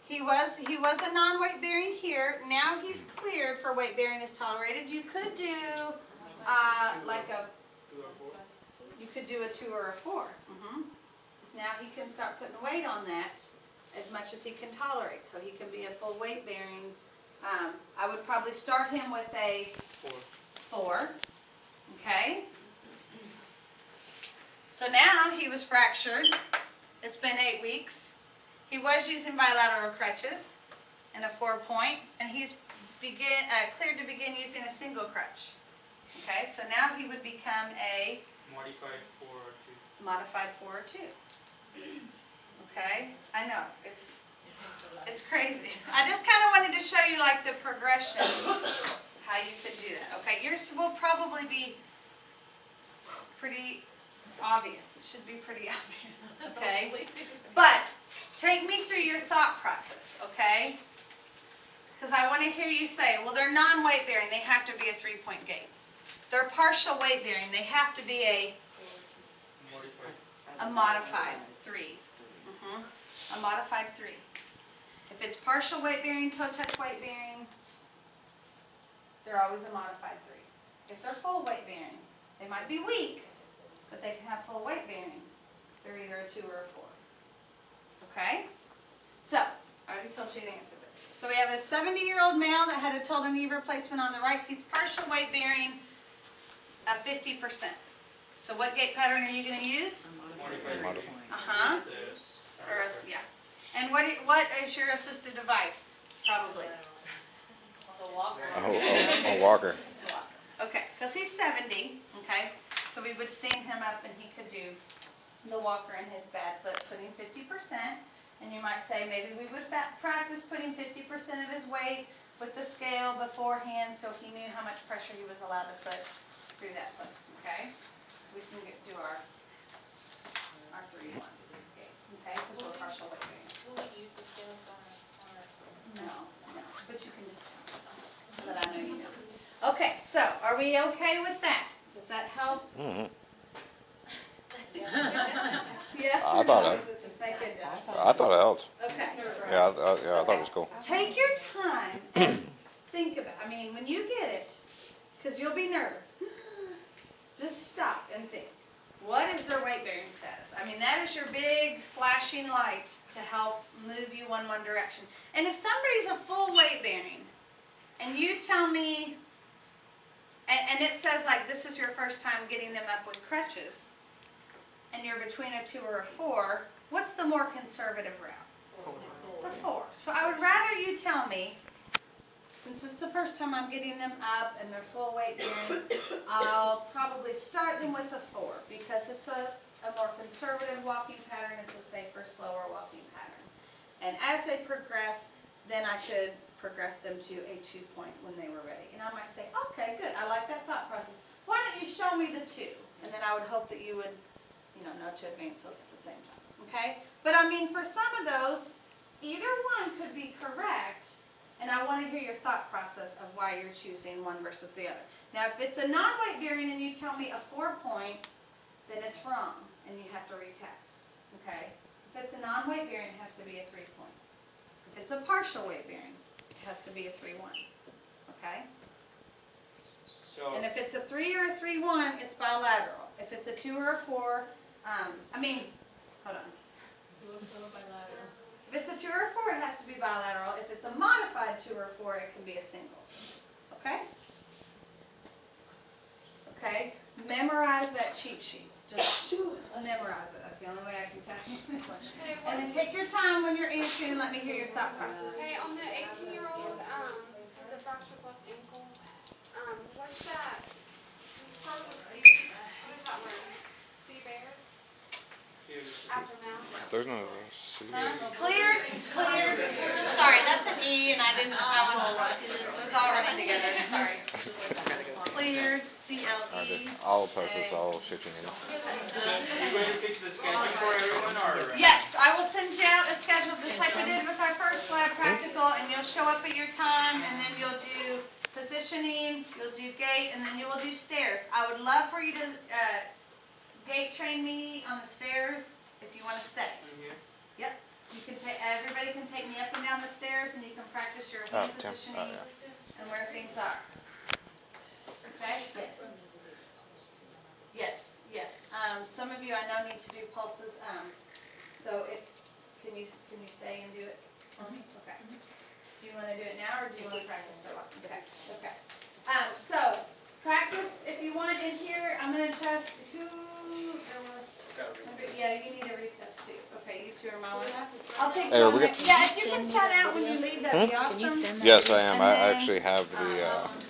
He was a non-weight bearing here. Now he's cleared for weight bearing is tolerated. You could do you could do a 2 or a 4. So now he can start putting weight on that as much as he can tolerate, so he can be a full weight bearing. I would probably start him with a 4. Okay. So now he was fractured. It's been 8 weeks. He was using bilateral crutches and a 4-point, and he's cleared to begin using a single crutch. Okay, so now he would become a modified 4 or 2. Modified 4 or 2. Okay, I know it's crazy. I just kind of wanted to show you like the progression, how you could do that. Okay, yours will probably be pretty obvious. It should be pretty obvious. Okay, but take me through your thought process. Okay, because I want to hear you say, well, they're non-weight bearing. They have to be a 3-point gait. They're partial weight bearing. They have to be a modified 3. A modified 3. If it's partial weight bearing, toe touch weight bearing, they're always a modified 3. If they're full weight bearing, they might be weak, but they can have full weight bearing. They're either a 2 or a 4. Okay? So, I already told you the answer. So we have a 70-year-old male that had a total knee replacement on the right. He's partial weight bearing of 50%. So what gait pattern are you going to use? Uh-huh. Yeah. And what is your assistive device? Probably. A walker. A walker. Okay, because he's 70. Okay, so we would stand him up and he could do the walker in his bad foot, putting 50%. And you might say maybe we would practice putting 50% of his weight with the scale beforehand so he knew how much pressure he was allowed to put through that foot. Okay, so we can do our 3-1. Okay, because we're partial weight bearing. Will we use the scales on our No, but you can just tell me so that I know you know. Okay, so are we okay with that? Does that help? Mm-hmm. Yes. I thought it helped. Okay. Yeah, I thought it was cool. Take your time and think about it. I mean, when you get it, because you'll be nervous, just stop and think. What is their weight bearing status? I mean, that is your big flashing light to help move you one direction. And if somebody's a full weight bearing, and you tell me, and it says like this is your first time getting them up with crutches, and you're between a 2 or a 4, what's the more conservative route? The 4. So I would rather you tell me, since it's the first time I'm getting them up and they're full weight bearing, I'll probably start them with a 4 because it's a more conservative walking pattern. It's a safer, slower walking pattern. And as they progress, then I should progress them to a 2-point when they were ready. And I might say, okay, good. I like that thought process. Why don't you show me the 2? And then I would hope that you would know to advance those at the same time. Okay? But I mean, for some of those, either one could be correct. And I want to hear your thought process of why you're choosing one versus the other. Now, if it's a non-weight bearing and you tell me a 4-point, then it's wrong, and you have to retest. Okay? If it's a non-weight bearing, it has to be a 3-point. If it's a partial weight bearing, it has to be a 3-1. Okay? So, and if it's a 3 or a 3-1, it's bilateral. If it's a 2 or a 4, hold on. If it's a 2 or a 4, it has to be bilateral. If it's a modified 2 or 4, it can be a single. Okay? Okay? Memorize that cheat sheet. Just memorize it. That's the only way I can tell you. And then take your time when you're answering and let me hear your thought process. Hey, on the 18-year-old, the fractured left ankle, what's that? Does it start with a C? What is that word? C bear? After now? There's no C. Cleared. Sorry, that's an E, and it was all running together. Sorry. Cleared, C-L-E. I'll post this. I'll shoot you an are you going to fix the schedule for everyone, or? Yes, I will send you out a schedule just like we did with our first lab practical, and you'll show up at your time, and then you'll do positioning, you'll do gait, and then you will do stairs. I would love for you to gait train me on the stairs if you want to stay. Yep. You can take. Everybody can can take me up and down the stairs and you can practice your Oh, hand Tim. positioning Oh, yeah. and where things are. Okay? Yes. Yes, yes. Some of you I know need to do pulses. So can you stay and do it? Okay. Do you want to do it now or do you want to practice for a while? Okay. Okay. So practice if you want in here. I'm going to test yeah, you need a retest too. Okay, you two are my ones. I'll take Hey, are we yeah, if you can sign out when you leave, that'd be awesome. Yes, I am. And I then, actually have the